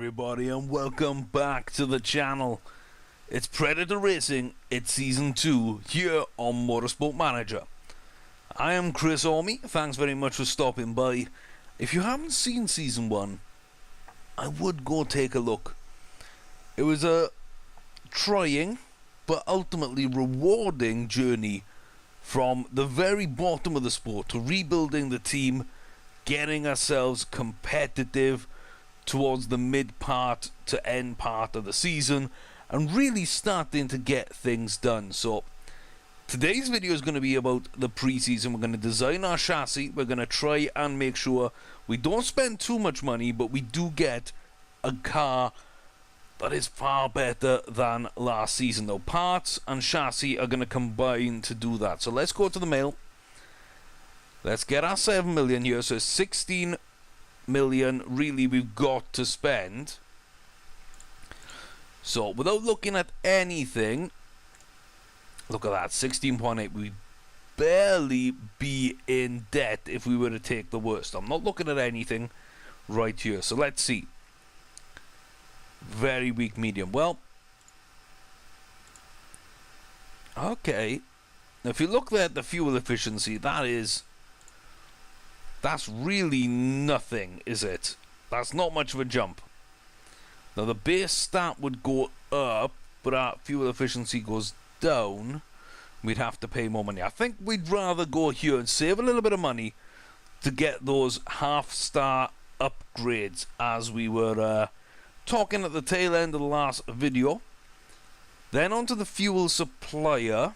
everybody, and welcome back to the channel. It's Predator Racing, it's Season 2 here on Motorsport Manager. I am Chris Orme, thanks very much for stopping by. If you haven't seen Season 1, I would go take a look. It was a trying, but ultimately rewarding journey from the very bottom of the sport to rebuilding the team, getting ourselves competitive towards the mid part to end part of the season, and really starting to get things done. So today's video is going to be about the preseason. We're going to design our chassis. We're going to try and make sure we don't spend too much money, but we do get a car that is far better than last season. Though parts and chassis are going to combine to do that. So let's go to the mail. Let's get our 7 million here. So 16 million really we've got to spend. So without looking at anything, look at that, 16.8. We'd barely be in debt if we were to take the worst. I'm not looking at anything right here. So let's see. Very weak medium. Well, okay. Now if you look at the fuel efficiency, that's really nothing, is it? That's not much of a jump. Now the base stat would go up, but our fuel efficiency goes down. We'd have to pay more money. I think we'd rather go here and save a little bit of money to get those half-star upgrades, as we were talking at the tail end of the last video. Then onto the fuel supplier.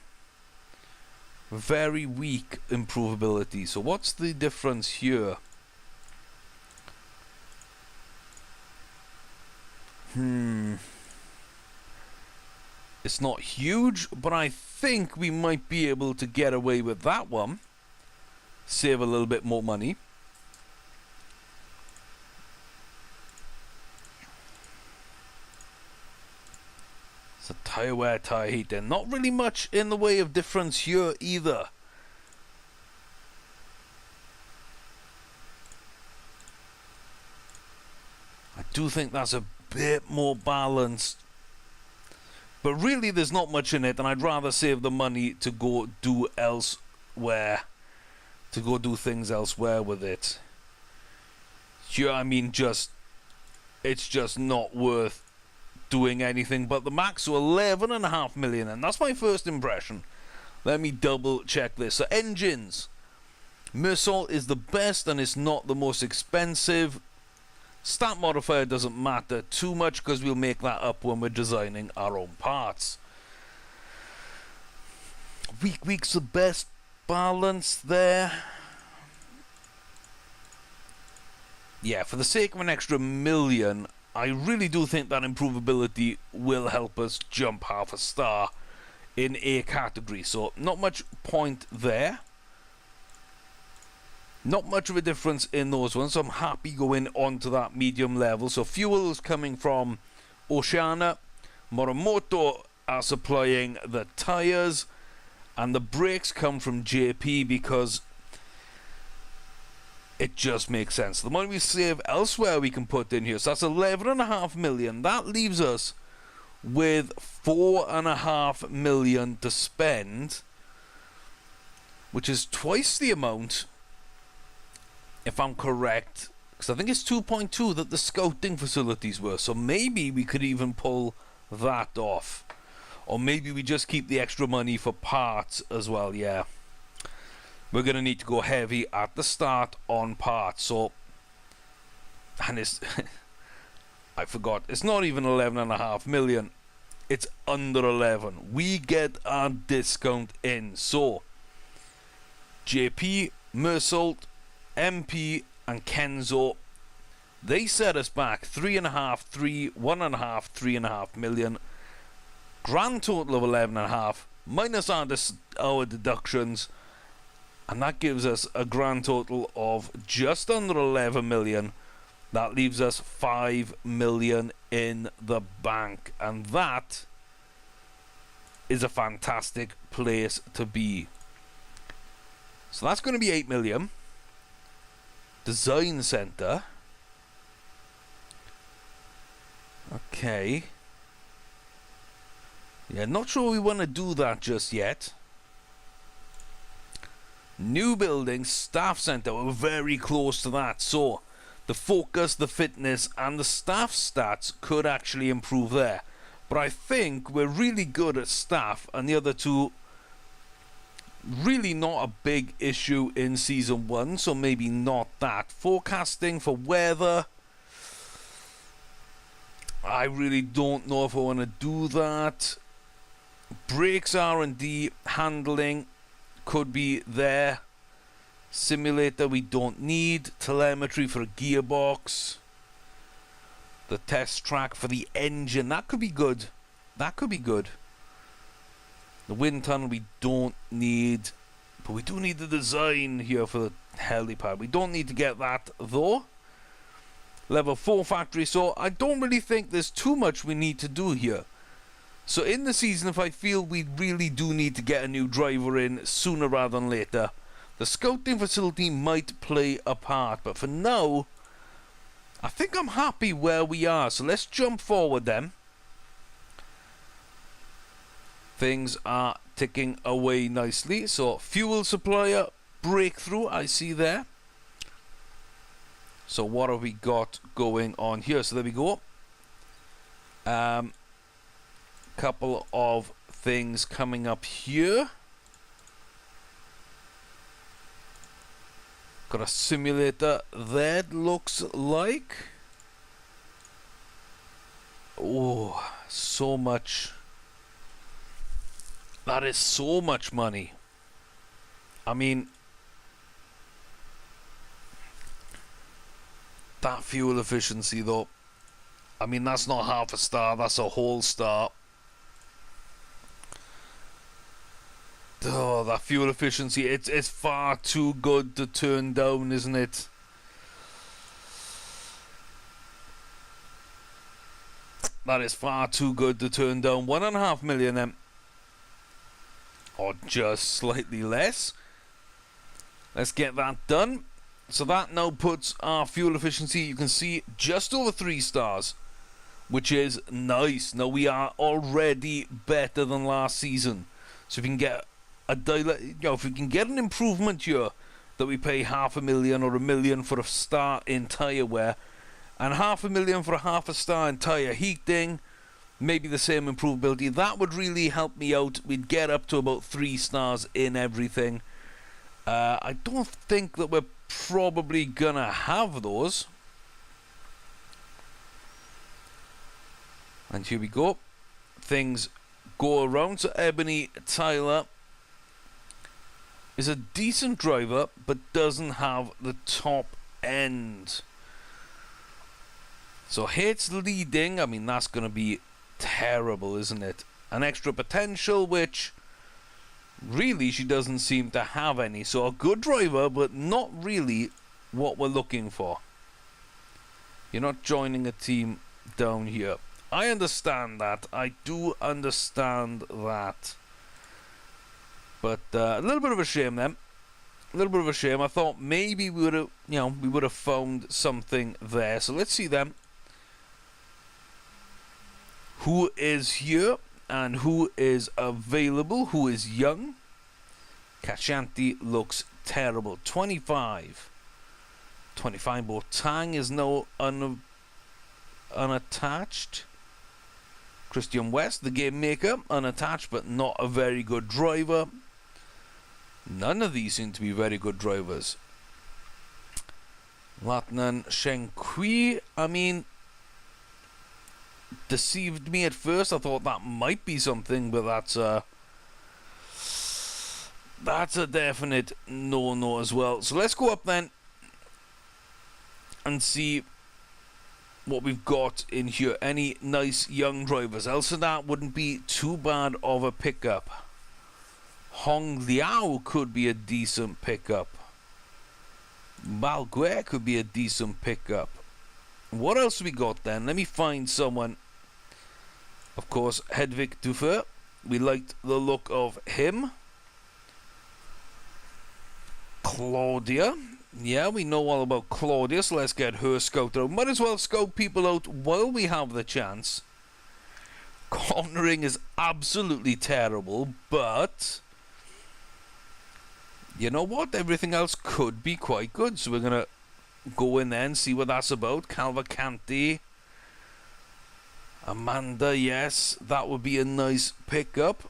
Very weak improvability. So what's the difference here? It's not huge, but I think we might be able to get away with that one. Save a little bit more money. So tire wear, tire heat, then not really much in the way of difference here either. I do think that's a bit more balanced, but really there's not much in it, and I'd rather save the money to go do elsewhere, to go do things elsewhere with it. Here, I mean, it's just not worth doing anything but the max. So 11.5 million, and that's my first impression. Let me double check this. So engines, Motorsport is the best and it's not the most expensive. Stat modifier doesn't matter too much because we'll make that up when we're designing our own parts. Week's the best balance there. Yeah, for the sake of an extra million, I really do think that improvability will help us jump half a star in a category. So not much point there. Not much of a difference in those ones. So I'm happy going on to that medium level. So fuel is coming from Oceana. Motorsport are supplying the tires. And the brakes come from JP because it just makes sense. The money we save elsewhere we can put in here. So that's 11.5 million. That leaves us with 4.5 million to spend, which is twice the amount, if I'm correct, because I think it's 2.2 that the scouting facilities were. So maybe we could even pull that off, or maybe we just keep the extra money for parts as well. Yeah, we're going to need to go heavy at the start on parts. So, and it's I forgot, it's not even 11.5 million, it's under 11. We get our discount in. So JP, Motorsport, MP and Kenzo, they set us back 1.5 million, grand total of 11.5 minus our deductions, and that gives us a grand total of just under 11 million. That leaves us 5 million in the bank, and that is a fantastic place to be. So that's going to be 8 million. Design center. Okay. Yeah, not sure we want to do that just yet. New building, staff centre. We're very close to that. So, the focus, the fitness, and the staff stats could actually improve there. But I think we're really good at staff, and the other two, really not a big issue in Season 1, so maybe not that. Forecasting for weather. I really don't know if I want to do that. Brakes, R&D, handling could be there. Simulator we don't need. Telemetry for a gearbox. The test track for the engine, that could be good. That could be good. The wind tunnel we don't need, but we do need the design here for the helipad. We don't need to get that though. Level 4 factory, so I don't really think there's too much we need to do here. So in the season, if I feel we really do need to get a new driver in sooner rather than later, the scouting facility might play a part. But for now, I think I'm happy where we are. So let's jump forward then. Things are ticking away nicely. So fuel supplier breakthrough, I see there. So what have we got going on here? So there we go. Couple of things coming up here. Got a simulator there, it looks like. Oh, so much. That is so much money. I mean, that fuel efficiency though, I mean, that's not half a star, that's a whole star. Oh, that fuel efficiency, it's far too good to turn down, isn't it? That is far too good to turn down. 1.5 million then. Or just slightly less. Let's get that done. So that now puts our fuel efficiency, you can see, just over 3 stars. Which is nice. Now we are already better than last season. So if we can get if we can get an improvement here, that we pay 500,000 or 1 million for a star in tyre wear, and 500,000 for a half a star in tyre heating, maybe the same improvability, that would really help me out. We'd get up to about 3 stars in everything. I don't think that we're probably gonna have those. And here we go. Things go around. So Ebony Tyler is a decent driver, but doesn't have the top end. So Hate's leading. I mean, that's going to be terrible, isn't it? An extra potential, which really she doesn't seem to have any. So a good driver, but not really what we're looking for. You're not joining a team down here. I understand that. I do understand that. But a little bit of a shame then. A little bit of a shame. I thought maybe we would have, we would have found something there. So let's see then. Who is here and who is available? Who is young? Kashanti looks terrible. 25. 25 Botang is now unattached. Christian West, the game maker, unattached but not a very good driver. None of these seem to be very good drivers. Latnan Shenkui, I mean, deceived me at first. I thought that might be something, but that's a definite no as well. So let's go up then and see what we've got in here. Any nice young drivers. Elsadat wouldn't be too bad of a pickup. Hong Liao could be a decent pickup. Balgue could be a decent pickup. What else we got then? Let me find someone. Of course, Hedvig Duffer. We liked the look of him. Claudia. Yeah, we know all about Claudia, so let's get her scouted out. Might as well scout people out while we have the chance. Cornering is absolutely terrible, but you know what? Everything else could be quite good, so we're going to go in there and see what that's about. Cavalcanti. Amanda, yes, that would be a nice pickup.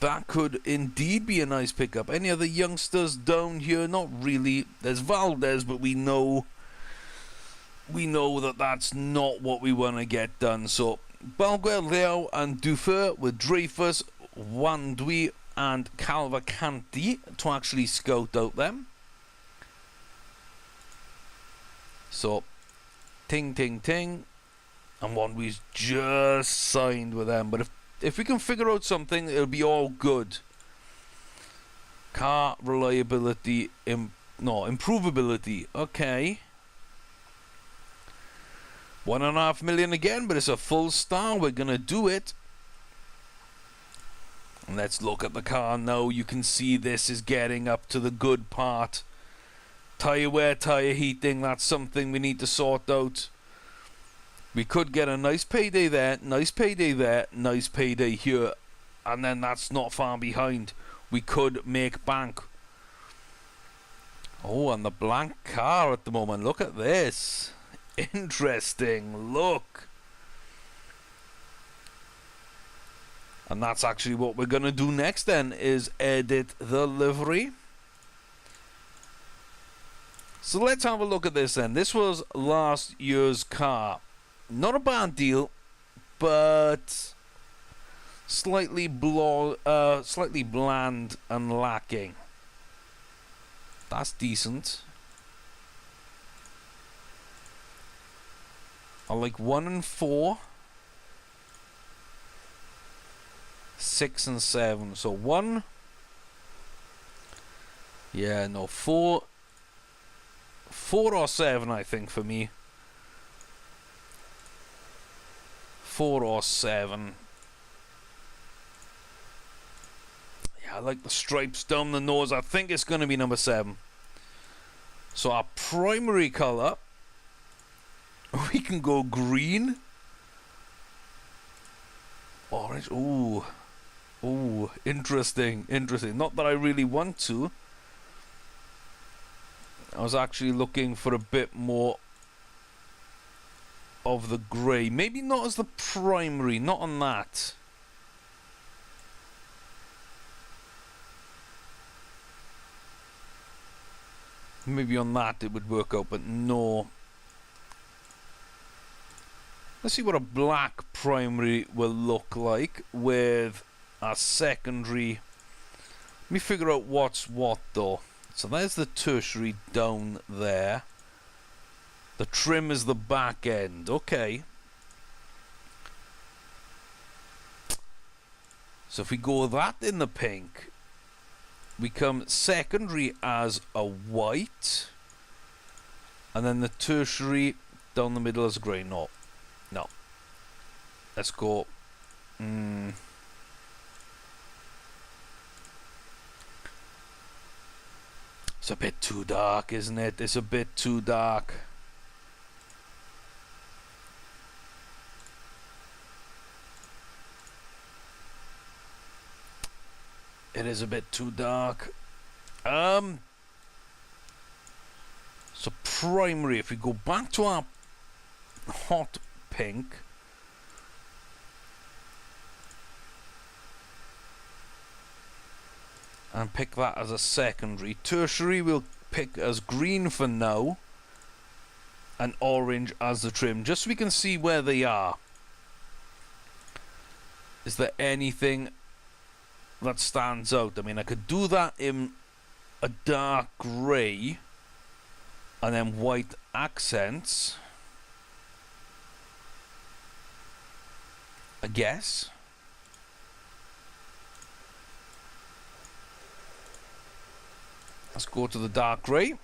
That could indeed be a nice pickup. Any other youngsters down here? Not really. There's Valdez, but we know that that's not what we want to get done. So, Balguer, Leo, and Dufour with Dreyfus, Wandui, and Cavalcanti to actually scout out them. So, ting, ting, ting. And Wandui's just signed with them. But if we can figure out something, it'll be all good. Car reliability, improvability. Okay. 1.5 million again, but it's a full star. We're gonna do it. And let's look at the car now. You can see this is getting up to the good part. Tyre wear, tyre heating, that's something we need to sort out. We could get a nice payday there, nice payday there, nice payday here, and then that's not far behind. We could make bank. Oh, and the blank car at the moment. Look at this. Interesting. Look. And that's actually what we're going to do next then, is edit the livery. So let's have a look at this then. This was last year's car. Not a bad deal, but slightly bland and lacking. That's decent. I like 1 and 4, 6 and 7. So 1. Yeah, no, 4 or 7, I think, for me. 4 or 7. Yeah, I like the stripes down the nose. I think it's going to be number 7. So our primary color, we can go green, orange. Ooh, interesting. Not that I really want to. I was actually looking for a bit more of the grey. Maybe not as the primary, not on that. Maybe on that it would work out, but no. Let's see what a black primary will look like with a secondary. Let me figure out what's what though. So there's the tertiary down there. The trim is the back end. Okay. So if we go that in the pink, we come secondary as a white, and then the tertiary down the middle as a grey. No. Let's go. It's a bit too dark, isn't it? It's a bit too dark. It is a bit too dark. So primary, if we go back to our hot pink, and pick that as a secondary. Tertiary we'll pick as green for now, and orange as the trim, just so we can see where they are. Is there anything that stands out? I mean, I could do that in a dark grey and then white accents, I guess. Let's go to the dark grey.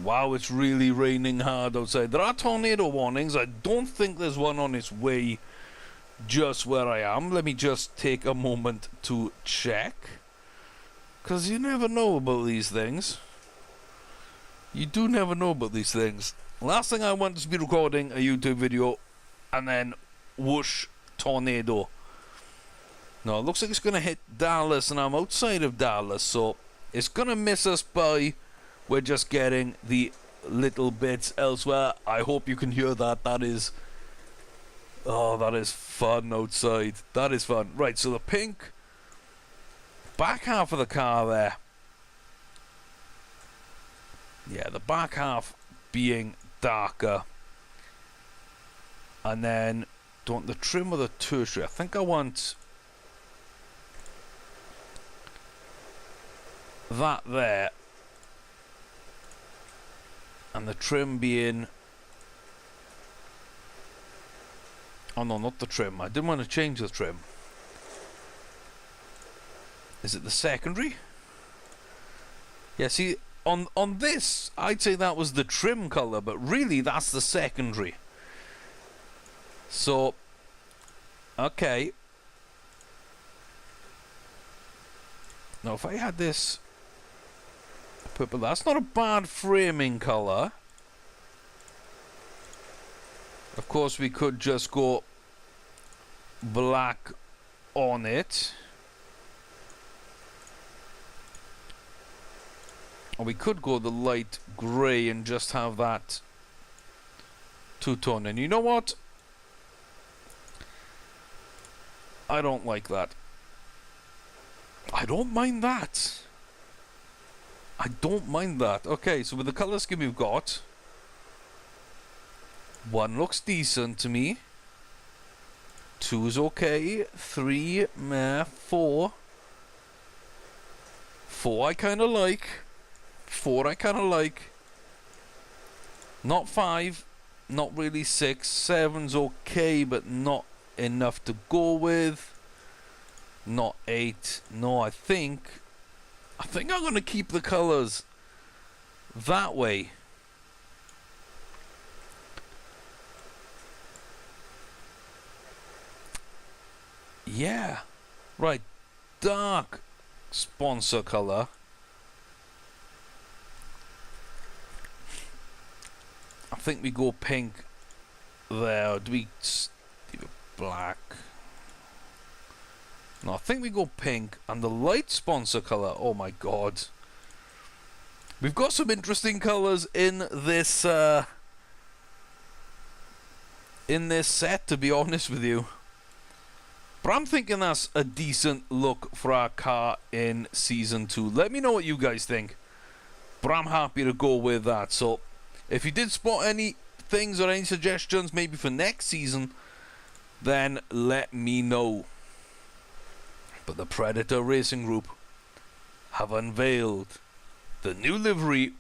Wow, it's really raining hard outside. There are tornado warnings. I don't think there's one on its way just where I am. Let me just take a moment to check. Because you never know about these things. You do never know about these things. Last thing I want is to be recording a YouTube video and then whoosh, tornado. No, it looks like it's going to hit Dallas, and I'm outside of Dallas, so it's going to miss us by... We're just getting the little bits elsewhere. I hope you can hear that. That is... Oh, that is fun outside. That is fun. Right, so the pink... Back half of the car there. Yeah, the back half being darker. And then... Do I want the trim or the tertiary? I think I want... that there, and the trim being... Oh no, not the trim. I didn't want to change the trim. Is it the secondary? Yeah, see, on this, I'd say that was the trim colour, but really that's the secondary. So, okay. Now if I had this purple, that's not a bad framing colour. Of course we could just go black on it, or we could go the light grey and just have that two-tone. And you know what? I don't like that. I don't mind that. I don't mind that. Okay, so with the colour scheme we've got, one looks decent to me. Two's okay. Three, meh. Four. Four I kind of like. Four I kind of like. Not five. Not really six. Seven's okay, but not enough to go with. Not eight. No, I think I'm going to keep the colours that way. Yeah. Right. Dark sponsor colour. I think we go pink there. Do we do black? No, I think we go pink. And the light sponsor colour, oh my god. We've got some interesting colours in this set, to be honest with you. But I'm thinking that's a decent look for our car in Season 2. Let me know what you guys think. But I'm happy to go with that. So, if you did spot any things or any suggestions, maybe for next season, then let me know. But the Predator Racing Group have unveiled the new livery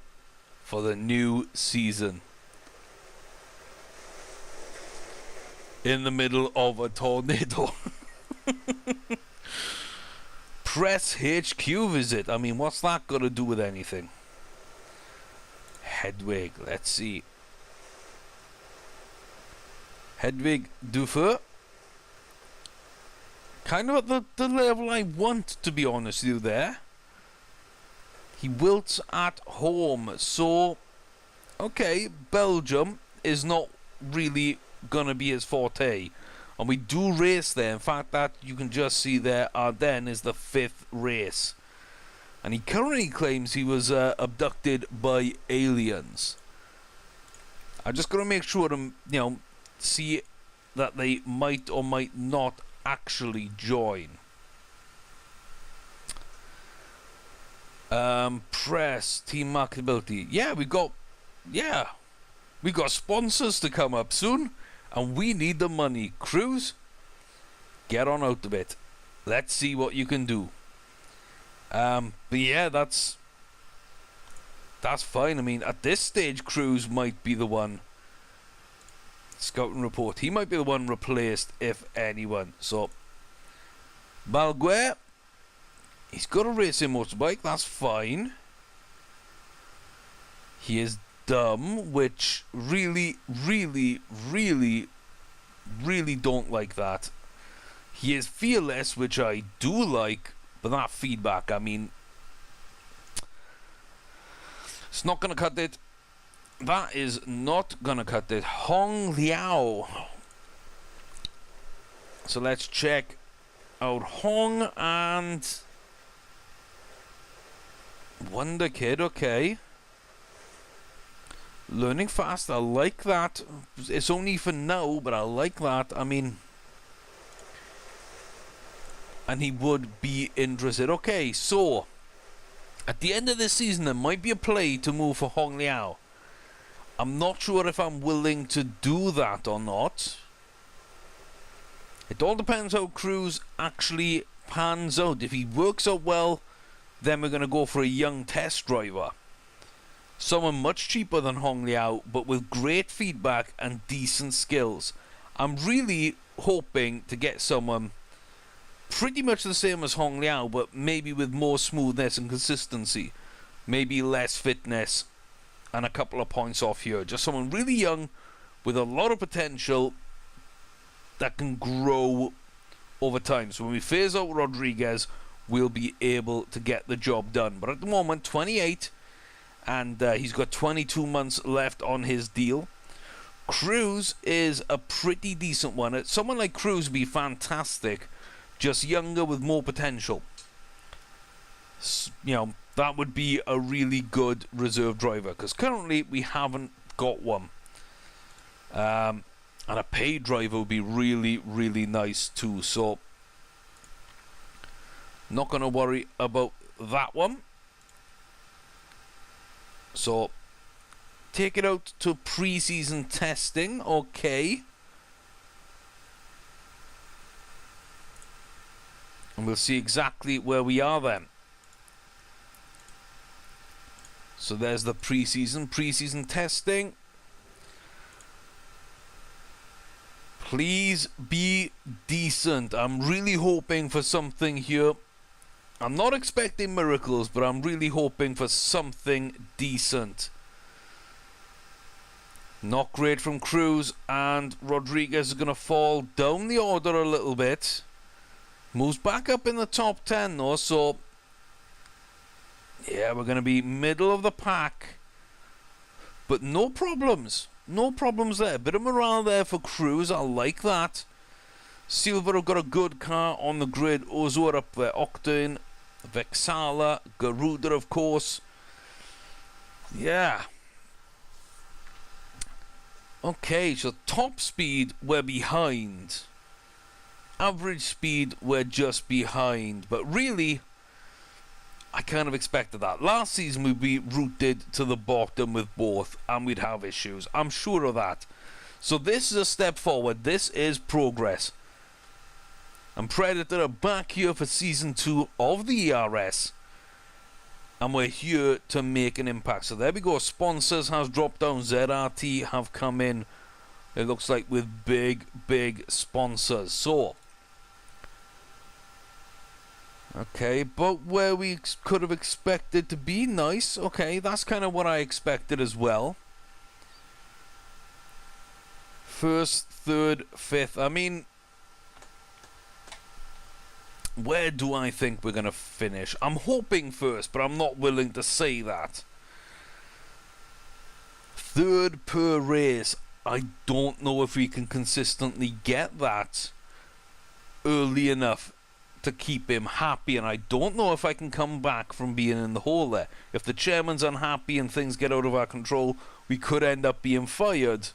for the new season. In the middle of a tornado. Press HQ visit. I mean, what's that got to do with anything? Hedwig, let's see. Hedwig Duffer. Kind of at the level I want, to be honest with you there. He wilts at home. So, okay, Belgium is not really going to be his forte. And we do race there. In fact, that you can just see there, Ardennes is the 5th race. And he currently claims he was abducted by aliens. I'm just going to make sure to, see that they might or might not actually join. Press, team marketability. Yeah, we got sponsors to come up soon, and we need the money. Crews, get on out of it. Let's see what you can do. But yeah, that's fine. I mean, at this stage, Cruz might be the one. Scouting report. He might be the one replaced, if anyone. So, Balguer, he's got a racing motorbike. That's fine. He is dumb, which really, really, really, really don't like that. He is fearless, which I do like. But that feedback, I mean, It's not going to cut it. That is not going to cut it. Hong Liao. So let's check out Hong and Wonder Kid. Okay. Learning fast. I like that. It's only for now, but I like that. I mean, and he would be interested. Okay, so at the end of this season, there might be a play to move for Hong Liao. I'm not sure if I'm willing to do that or not. It all depends how Cruz actually pans out. If he works out well, then we're going to go for a young test driver. Someone much cheaper than Hong Liao, but with great feedback and decent skills. I'm really hoping to get someone pretty much the same as Hong Liao, but maybe with more smoothness and consistency. Maybe less fitness and a couple of points off here. Just someone really young with a lot of potential that can grow over time. So when we phase out Rodriguez, we'll be able to get the job done. But at the moment, 28, and he's got 22 months left on his deal. Cruz is a pretty decent one. Someone like Cruz would be fantastic, just younger with more potential. You know, that would be a really good reserve driver, because currently we haven't got one. And a paid driver would be really, really nice too. So, not going to worry about that one. So, take it out to preseason testing. Okay. And we'll see exactly where we are then. So there's the preseason testing. Please be decent. I'm really hoping for something here. I'm not expecting miracles, but I'm really hoping for something decent. Not great from Cruz, and Rodriguez is going to fall down the order a little bit. Moves back up in the top 10 though, so yeah, we're going to be middle of the pack. But no problems. No problems there. Bit of morale there for Cruz. I like that. Silver have got a good car on the grid. Ozor up there. Octane, Vexala, Garuda, of course. Yeah. Okay, so top speed, we're behind. Average speed, we're just behind. But really, I kind of expected that. Last season we'd be rooted to the bottom with both, and we'd have issues. I'm sure of that. So this is a step forward. This is progress. And Predator are back here for Season 2 of the ERS. And we're here to make an impact. So there we go. Sponsors has dropped down. ZRT have come in. It looks like with big, big sponsors. So okay, but where we could have expected to be. Nice. Okay, that's kind of what I expected as well. First, third, fifth. I mean, where do I think we're going to finish? I'm hoping first, but I'm not willing to say that. Third per race. I don't know if we can consistently get that early enough to keep him happy, and I don't know if I can come back from being in the hole there. If the chairman's unhappy and things get out of our control, we could end up being fired.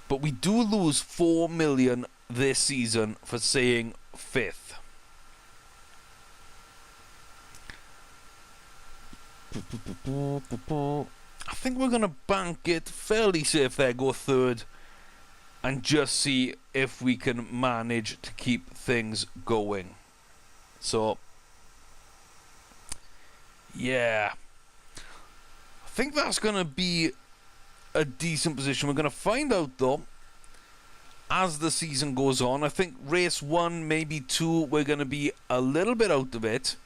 But we do lose 4 million this season for saying 5th. I think we're going to bank it fairly safe there, go 3rd, and just see if we can manage to keep things going. So, yeah. I think that's going to be a decent position. We're going to find out, though, as the season goes on. I think race 1, maybe 2, we're going to be a little bit out of it.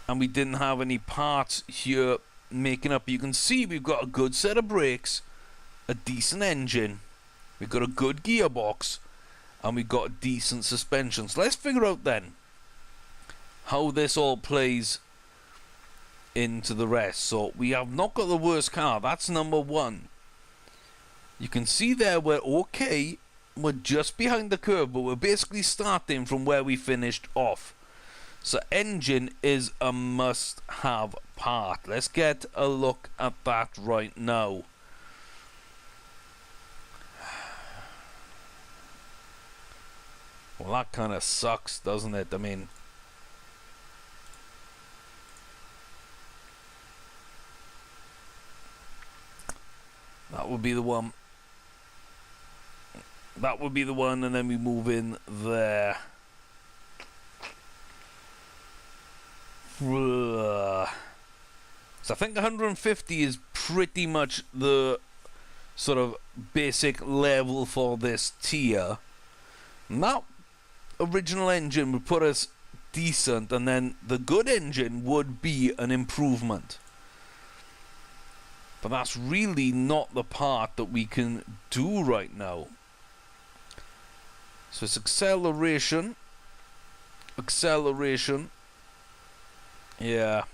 And we didn't have any parts here making up. You can see we've got a good set of brakes, a decent engine, we've got a good gearbox, and we've got decent suspension. So let's figure out then, how this all plays into the rest. So we have not got the worst car. That's number one. You can see there we're okay. We're just behind the curve, but we're basically starting from where we finished off. So engine is a must-have part. Let's get a look at that right now. Well, that kind of sucks, doesn't it? I mean, that would be the one. That would be the one, and then we move in there. So I think 150 is pretty much the sort of basic level for this tier. And that original engine would put us decent, and then the good engine would be an improvement. But that's really not the part that we can do right now. So it's acceleration. Yeah.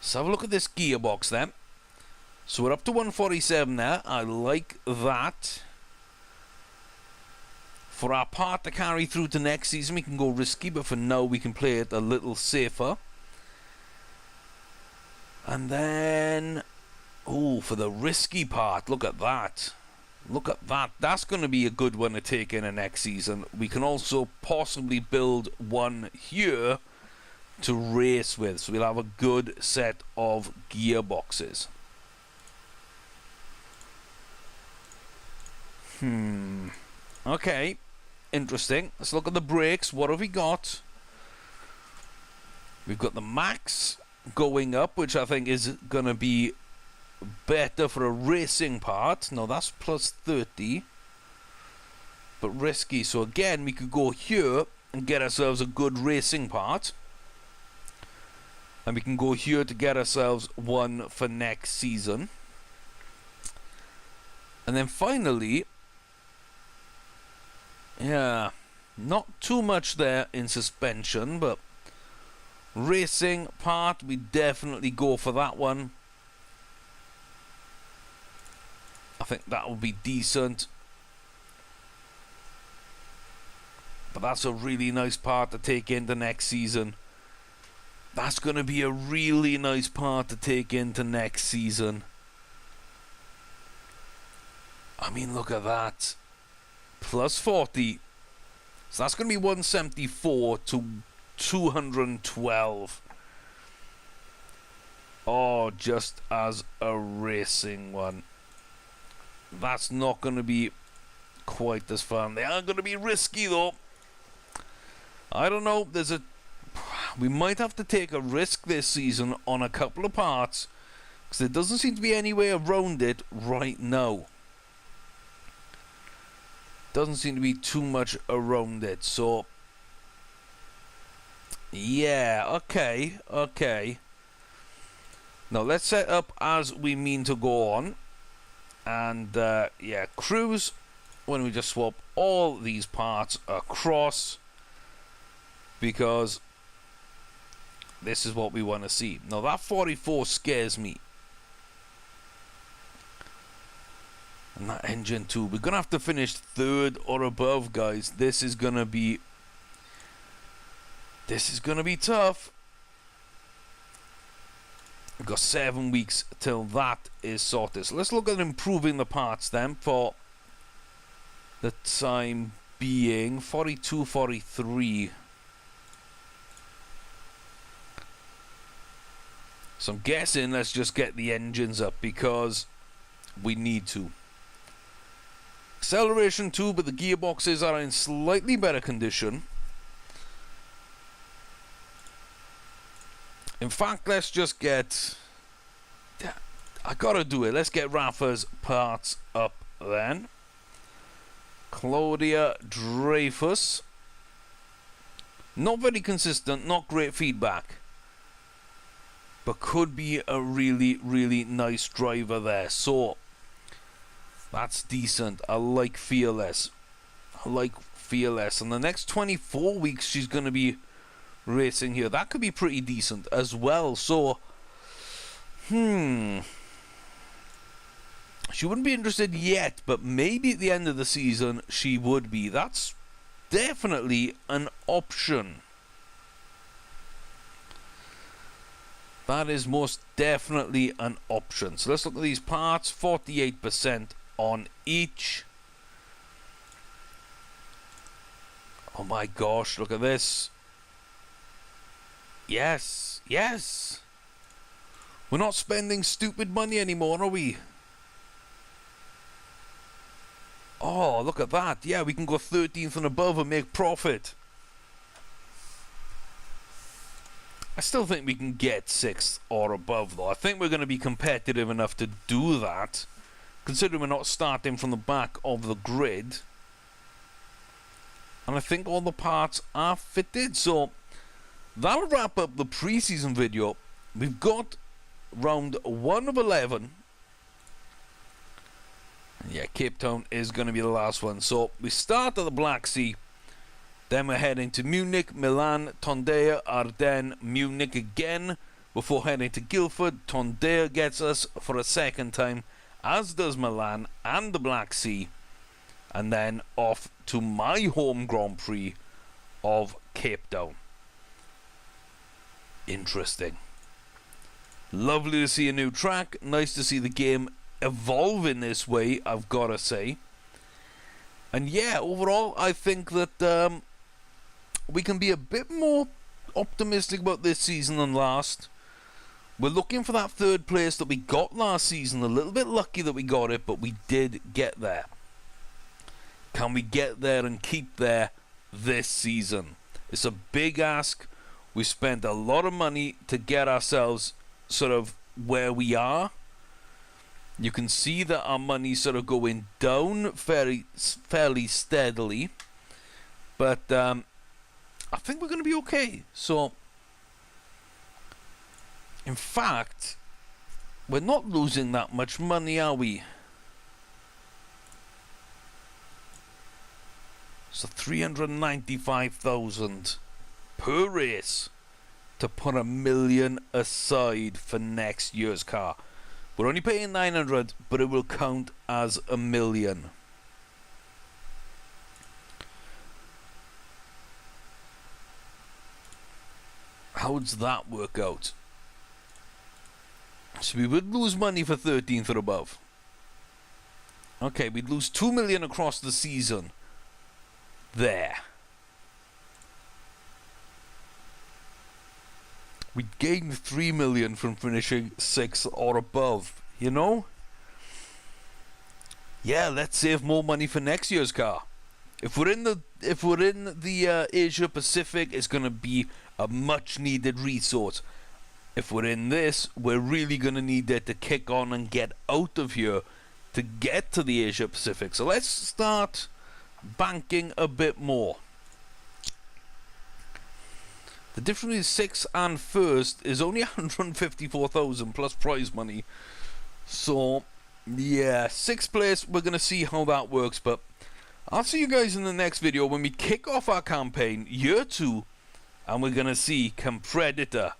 So have a look at this gearbox then. So we're up to 147 there. I like that. For our part to carry through to next season, we can go risky, but for now we can play it a little safer. And then, oh, for the risky part, look at that. Look at that. That's going to be a good one to take in next season. We can also possibly build one here to race with. So we'll have a good set of gearboxes. Okay. Interesting. Let's look at the brakes. What have we got? We've got the max going up, which I think is going to be better for a racing part. No, that's plus 30. But risky. So again, we could go here and get ourselves a good racing part. And we can go here to get ourselves one for next season. And then finally, yeah, not too much there in suspension, but racing part, we definitely go for that one. I think that will be decent. But that's a really nice part to take into next season. That's going to be a really nice part to take into next season. I mean, look at that. Plus 40. So that's going to be 174 to 212. Oh, just as a racing one. That's not going to be quite as fun. They are going to be risky, though. I don't know. We might have to take a risk this season on a couple of parts, because there doesn't seem to be any way around it right now. Doesn't seem to be too much around it. So, yeah, okay. Now let's set up as we mean to go on. And yeah, cruise, when we just swap all these parts across, because this is what we want to see. Now that 44 scares me. And that engine too. We're going to have to finish third or above, guys. This is going to be tough. We've got 7 weeks till that is sorted. So let's look at improving the parts then for the time being. 42, 43. So I'm guessing let's just get the engines up because we need to. Acceleration too, but the gearboxes are in slightly better condition. In fact, let's just get... I gotta do it. Let's get Rafa's parts up then. Claudia Dreyfus. Not very consistent, not great feedback. But could be a really, really nice driver there. So, that's decent. I like Fearless. And the next 24 weeks, she's going to be racing here. That could be pretty decent as well. So, she wouldn't be interested yet, but maybe at the end of the season she would be. That's definitely an option. That is most definitely an option. So let's look at these parts. 48% on each. Oh my gosh, look at this. Yes, yes. We're not spending stupid money anymore, are we? Oh, look at that. Yeah, we can go 13th and above and make profit. I still think we can get 6th or above, though. I think we're going to be competitive enough to do that, considering we're not starting from the back of the grid. And I think all the parts are fitted. So that'll wrap up the preseason video. We've got round 1 of 11. Yeah, Cape Town is going to be the last one. So we start at the Black Sea. Then we're heading to Munich, Milan, Tondela, Ardennes, Munich again. Before heading to Guildford. Tondela gets us for a second time, as does Milan and the Black Sea. And then off to my home Grand Prix of Cape Town. Interesting. Lovely to see a new track. Nice to see the game evolve in this way, I've got to say. And yeah, overall, I think that we can be a bit more optimistic about this season than last. We're looking for that 3rd place that we got last season. A little bit lucky that we got it, but we did get there. Can we get there and keep there this season? It's a big ask. We spent a lot of money to get ourselves sort of where we are. You can see that our money's sort of going down fairly steadily. But I think we're going to be okay. So, in fact, we're not losing that much money, are we? So 395,000 per race to put $1 million aside for next year's car. We're only paying 900, but it will count as $1 million. How does that work out? So we would lose money for 13th or above. Okay, we'd lose $2 million across the season. There. We gained $3 million from finishing 6th or above, you know? Yeah, let's save more money for next year's car. If we're in the Asia Pacific, it's going to be a much needed resource. If we're in this, we're really going to need it to kick on and get out of here to get to the Asia Pacific. So let's start banking a bit more. The difference between 6th and 1st is only 154,000 plus prize money. So yeah, 6th place, we're gonna see how that works, but I'll see you guys in the next video when we kick off our campaign, year 2, and we're gonna see, can Predator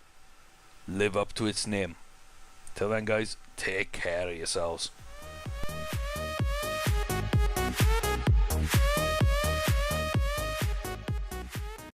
live up to its name? Till then guys, take care of yourselves.